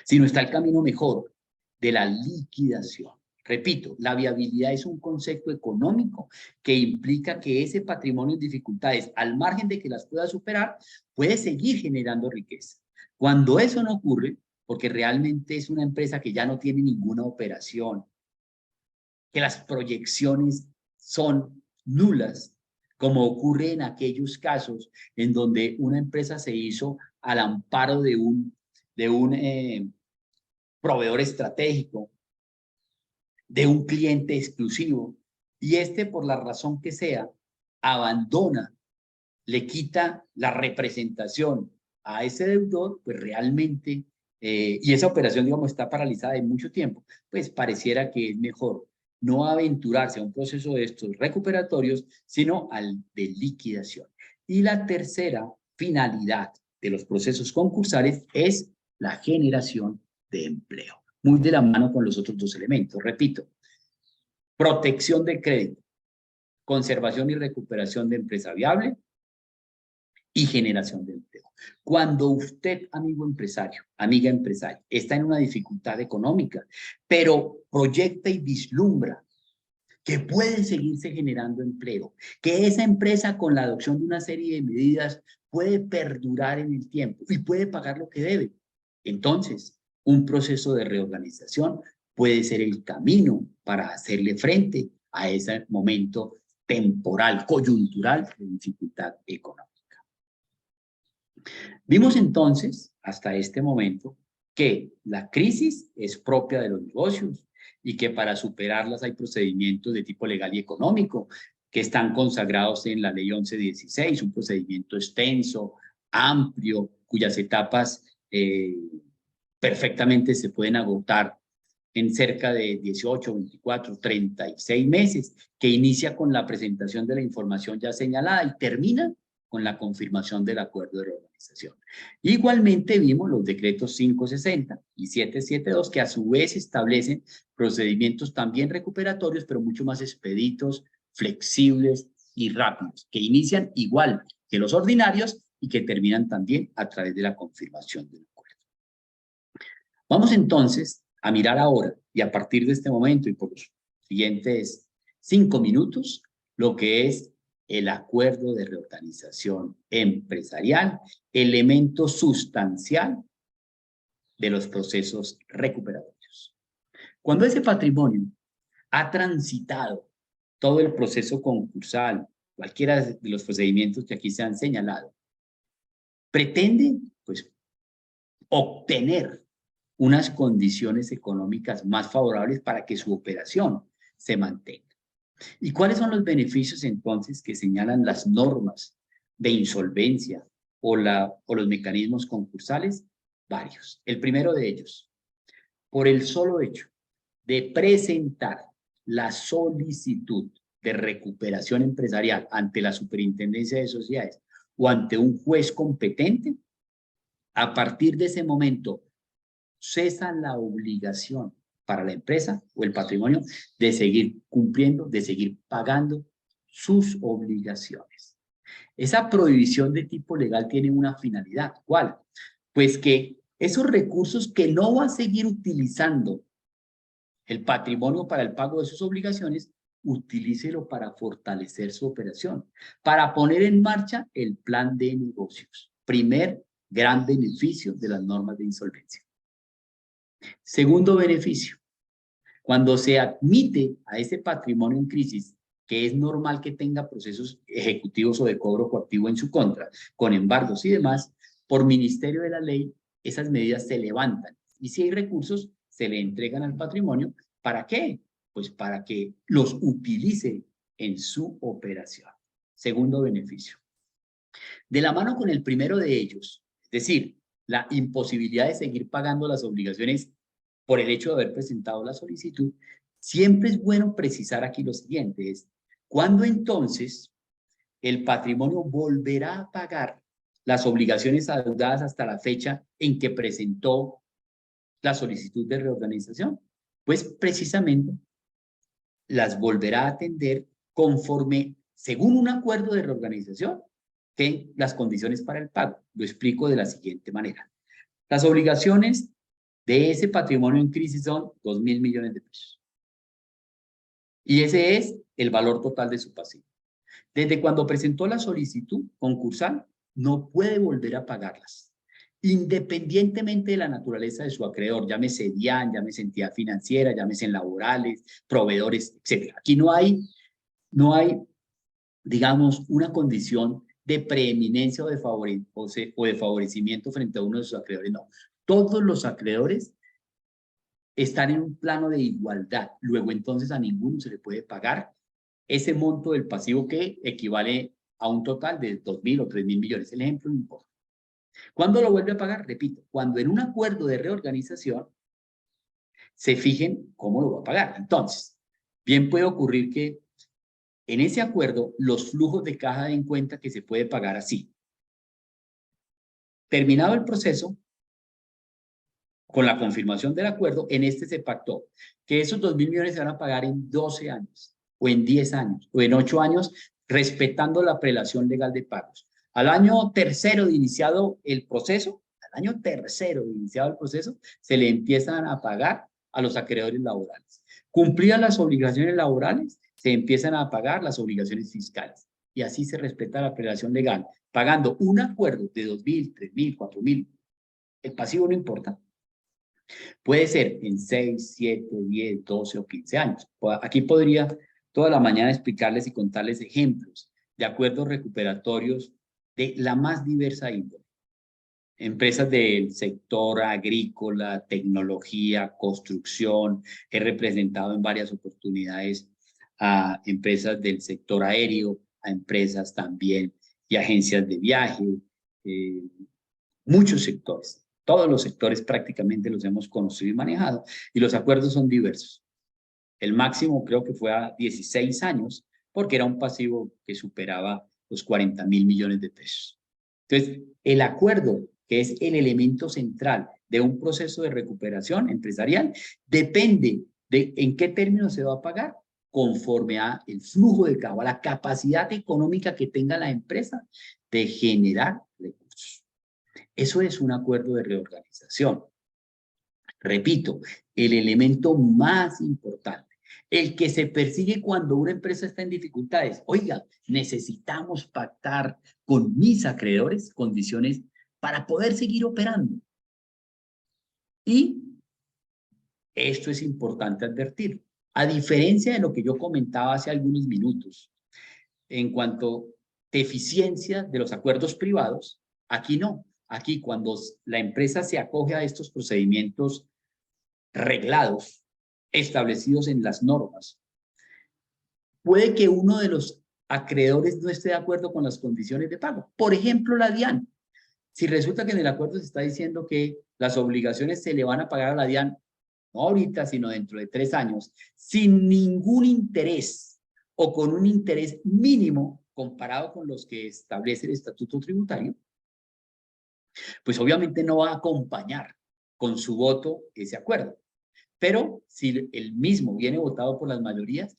sino está el camino mejor de la liquidación. Repito, la viabilidad es un concepto económico que implica que ese patrimonio en dificultades, al margen de que las pueda superar, puede seguir generando riqueza. Cuando eso no ocurre, porque realmente es una empresa que ya no tiene ninguna operación, que las proyecciones son nulas, como ocurre en aquellos casos en donde una empresa se hizo al amparo de un proveedor estratégico, de un cliente exclusivo, y este, por la razón que sea, abandona, le quita la representación a ese deudor, pues realmente, y esa operación, digamos, está paralizada en mucho tiempo, pues pareciera que es mejor no aventurarse a un proceso de estos recuperatorios, sino al de liquidación. Y la tercera finalidad de los procesos concursales es la generación de empleo, muy de la mano con los otros dos elementos. Repito, protección del crédito, conservación y recuperación de empresa viable y generación de empleo. Cuando usted, amigo empresario, amiga empresaria, está en una dificultad económica, pero proyecta y vislumbra que puede seguirse generando empleo, que esa empresa con la adopción de una serie de medidas puede perdurar en el tiempo y puede pagar lo que debe. Entonces, un proceso de reorganización puede ser el camino para hacerle frente a ese momento temporal, coyuntural de dificultad económica. Vimos entonces, hasta este momento, que la crisis es propia de los negocios y que para superarlas hay procedimientos de tipo legal y económico que están consagrados en la Ley 1116, un procedimiento extenso, amplio, cuyas etapas perfectamente se pueden agotar en cerca de 18, 24, 36 meses, que inicia con la presentación de la información ya señalada y termina con la confirmación del acuerdo de reorganización. Igualmente vimos los decretos 560 y 772, que a su vez establecen procedimientos también recuperatorios, pero mucho más expeditos, flexibles y rápidos, que inician igual que los ordinarios y que terminan también a través de la confirmación del acuerdo. Vamos entonces a mirar ahora y a partir de este momento y por los siguientes 5 minutos lo que es el acuerdo de reorganización empresarial, elemento sustancial de los procesos recuperatorios. Cuando ese patrimonio ha transitado todo el proceso concursal, cualquiera de los procedimientos que aquí se han señalado, pretende pues obtener unas condiciones económicas más favorables para que su operación se mantenga. ¿Y cuáles son los beneficios entonces que señalan las normas de insolvencia o los mecanismos concursales? Varios. El primero de ellos, por el solo hecho de presentar la solicitud de recuperación empresarial ante la Superintendencia de Sociedades o ante un juez competente, a partir de ese momento cesa la obligación para la empresa o el patrimonio de seguir cumpliendo, de seguir pagando sus obligaciones. Esa prohibición de tipo legal tiene una finalidad. ¿Cuál? Pues que esos recursos que no va a seguir utilizando el patrimonio para el pago de sus obligaciones, utilícelo para fortalecer su operación, para poner en marcha el plan de negocios. Primer gran beneficio de las normas de insolvencia. Segundo beneficio, cuando se admite a ese patrimonio en crisis, que es normal que tenga procesos ejecutivos o de cobro coactivo en su contra, con embargos y demás, por ministerio de la ley, esas medidas se levantan. Y si hay recursos, se le entregan al patrimonio. ¿Para qué? Pues para que los utilice en su operación. Segundo beneficio. De la mano con el primero de ellos, es decir, la imposibilidad de seguir pagando las obligaciones por el hecho de haber presentado la solicitud, siempre es bueno precisar aquí lo siguiente, es ¿cuándo entonces el patrimonio volverá a pagar las obligaciones adeudadas hasta la fecha en que presentó la solicitud de reorganización? Pues precisamente las volverá a atender conforme, según un acuerdo de reorganización, que las condiciones para el pago. Lo explico de la siguiente manera. Las obligaciones de ese patrimonio en crisis son 2.000 millones de pesos. Y ese es el valor total de su pasivo. Desde cuando presentó la solicitud concursal, no puede volver a pagarlas, independientemente de la naturaleza de su acreedor, llámese DIAN, llámese entidad financiera, llámese laborales, proveedores, etc. Aquí no hay, digamos, una condición de preeminencia o de favorecimiento frente a uno de sus acreedores, no. Todos los acreedores están en un plano de igualdad. Luego, entonces, a ninguno se le puede pagar ese monto del pasivo que equivale a un total de 2.000 o 3.000 millones. El ejemplo no importa. ¿Cuándo lo vuelve a pagar? Repito, cuando en un acuerdo de reorganización se fijen cómo lo va a pagar. Entonces, bien puede ocurrir que en ese acuerdo los flujos de caja den cuenta que se puede pagar así. Terminado el proceso, con la confirmación del acuerdo, en este se pactó que esos 2.000 millones se van a pagar en 12 años, o en 10 años, o en 8 años, respetando la prelación legal de pagos. Al año tercero de iniciado el proceso, se le empiezan a pagar a los acreedores laborales. Cumplidas las obligaciones laborales, se empiezan a pagar las obligaciones fiscales. Y así se respeta la prelación legal, pagando un acuerdo de 2.000, 3.000, 4.000. El pasivo no importa. Puede ser en 6, 7, 10, 12 o 15 años. Aquí podría toda la mañana explicarles y contarles ejemplos de acuerdos recuperatorios de la más diversa índole. Empresas del sector agrícola, tecnología, construcción. He representado en varias oportunidades a empresas del sector aéreo, a empresas también y agencias de viaje, muchos sectores. Todos los sectores prácticamente los hemos conocido y manejado, y los acuerdos son diversos. El máximo creo que fue a 16 años, porque era un pasivo que superaba los 40.000 millones de pesos. Entonces, el acuerdo, que es el elemento central de un proceso de recuperación empresarial, depende de en qué términos se va a pagar, conforme a el flujo de caja, a la capacidad económica que tenga la empresa de generar recursos. Eso es un acuerdo de reorganización. Repito, el elemento más importante, el que se persigue cuando una empresa está en dificultades. Oiga, necesitamos pactar con mis acreedores condiciones para poder seguir operando. Y esto es importante advertir. A diferencia de lo que yo comentaba hace algunos minutos, en cuanto a deficiencia de los acuerdos privados, aquí no. Aquí, cuando la empresa se acoge a estos procedimientos reglados, establecidos en las normas, puede que uno de los acreedores no esté de acuerdo con las condiciones de pago. Por ejemplo, la DIAN. Si resulta que en el acuerdo se está diciendo que las obligaciones se le van a pagar a la DIAN, no ahorita, sino dentro de 3 años, sin ningún interés o con un interés mínimo comparado con los que establece el estatuto tributario, pues obviamente no va a acompañar con su voto ese acuerdo. Pero si el mismo viene votado por las mayorías,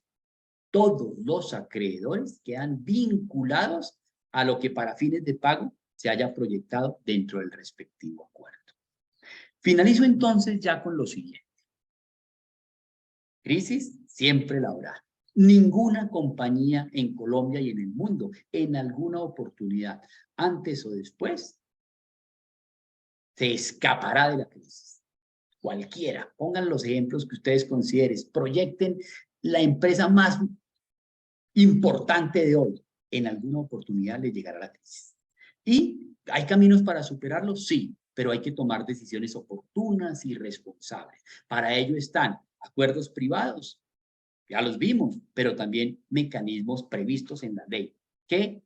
todos los acreedores quedan vinculados a lo que para fines de pago se haya proyectado dentro del respectivo acuerdo. Finalizo entonces ya con lo siguiente. Crisis siempre la habrá. Ninguna compañía en Colombia y en el mundo, en alguna oportunidad, antes o después, se escapará de la crisis. Cualquiera, pongan los ejemplos que ustedes consideren, proyecten la empresa más importante de hoy, en alguna oportunidad le llegará la crisis. ¿Y hay caminos para superarlo? Sí, pero hay que tomar decisiones oportunas y responsables. Para ello están acuerdos privados, ya los vimos, pero también mecanismos previstos en la ley que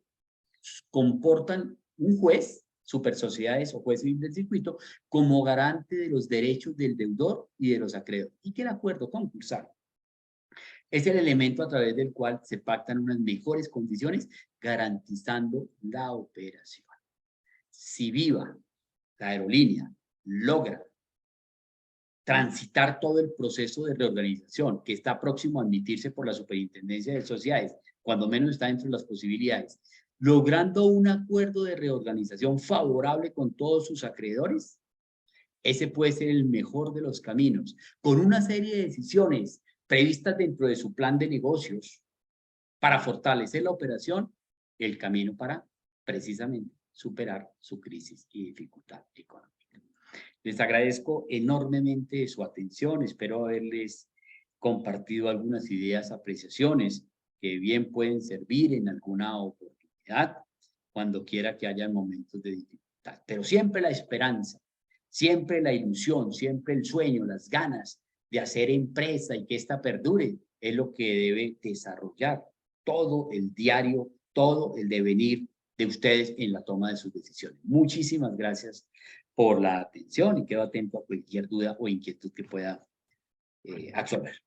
comportan un juez, supersociedades o jueces del circuito, como garante de los derechos del deudor y de los acreedores, y que el acuerdo concursal es el elemento a través del cual se pactan unas mejores condiciones garantizando la operación. Si Viva, la aerolínea, logra transitar todo el proceso de reorganización que está próximo a admitirse por la Superintendencia de Sociedades, cuando menos está dentro de las posibilidades, logrando un acuerdo de reorganización favorable con todos sus acreedores, ese puede ser el mejor de los caminos, con una serie de decisiones previstas dentro de su plan de negocios para fortalecer la operación, el camino para precisamente superar su crisis y dificultad económica. Les agradezco enormemente su atención, espero haberles compartido algunas ideas, apreciaciones que bien pueden servir en alguna oportunidad cuando quiera que haya momentos de dificultad. Pero siempre la esperanza, siempre la ilusión, siempre el sueño, las ganas de hacer empresa y que ésta perdure es lo que debe desarrollar todo el diario, todo el devenir de ustedes en la toma de sus decisiones. Muchísimas gracias por la atención y quedo atento a cualquier duda o inquietud que pueda absorber.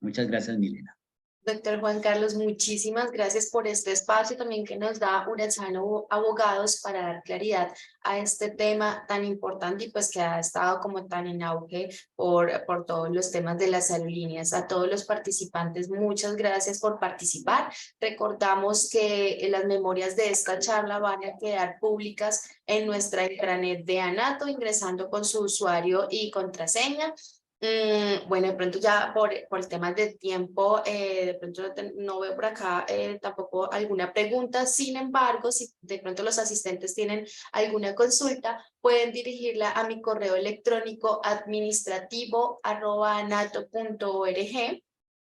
Muchas gracias, Milena. Doctor Juan Carlos, muchísimas gracias por este espacio también que nos da Urezano Abogados para dar claridad a este tema tan importante y pues que ha estado como tan en auge por todos los temas de las aerolíneas. A todos los participantes, muchas gracias por participar. Recordamos que las memorias de esta charla van a quedar públicas en nuestra intranet de ANATO, ingresando con su usuario y contraseña. Bueno, de pronto ya por el tema de tiempo, de pronto no veo por acá tampoco alguna pregunta. Sin embargo, si de pronto los asistentes tienen alguna consulta, pueden dirigirla a mi correo electrónico administrativo@anato.org,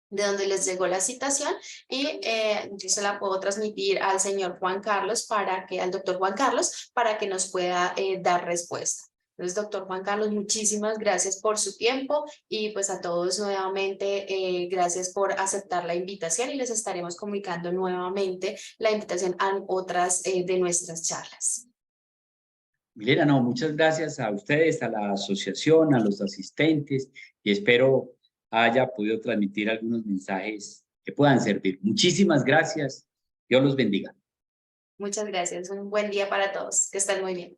de donde les llegó la citación, y yo se la puedo transmitir al señor Juan Carlos al doctor Juan Carlos para que nos pueda dar respuesta. Entonces, doctor Juan Carlos, muchísimas gracias por su tiempo y pues a todos nuevamente gracias por aceptar la invitación y les estaremos comunicando nuevamente la invitación a otras de nuestras charlas. Milena, no, muchas gracias a ustedes, a la asociación, a los asistentes y espero haya podido transmitir algunos mensajes que puedan servir. Muchísimas gracias. Dios los bendiga. Muchas gracias. Un buen día para todos. Que estén muy bien.